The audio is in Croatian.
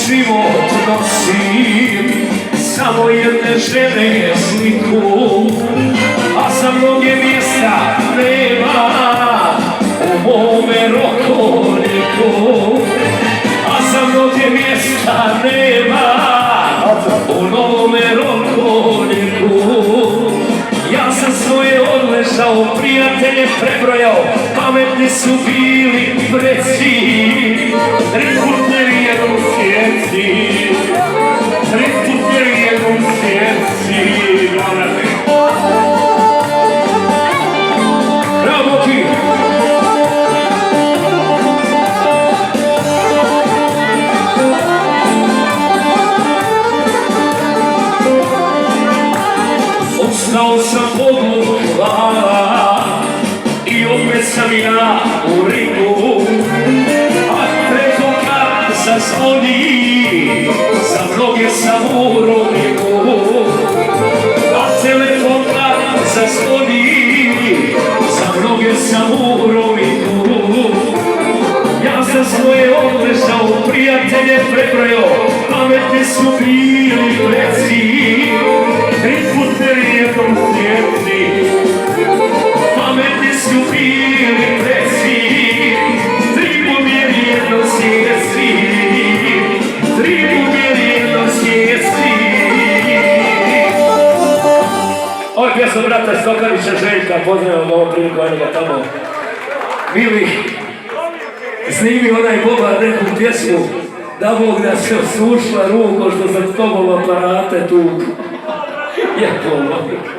Život nosim samo jedne žene sliku, a za mnoge mjesta nema u mome rokoniku, a za mnoge mjesta nema u novome rokoniku. Ja sam svoje odležao, prijatelje prebrojao, pametni su bili preci, jednom sjeci, jednom sjeci. Bravo ti! Ostao sam Bogu hvala i opet sam ja u ringu, a trezoga zazvoni, za mnoge sam u rovniku, a telefonka zazvoni, za mnoge sam u rovniku. Ja sam svoje odležao, prijatelje prebrojao, pametni su bili preci, jednom sjeci, pametni su bili preci, jednom sjeci, jednom sjeci. Ovo je pjesma brata Stokanića Željka, pozdravljam ovom priliku onoga tamo. Mili, snimi onaj Boba neku pjesmu, da Bog da se osušla ruko što sam s tobom aparate tu. Je Boga.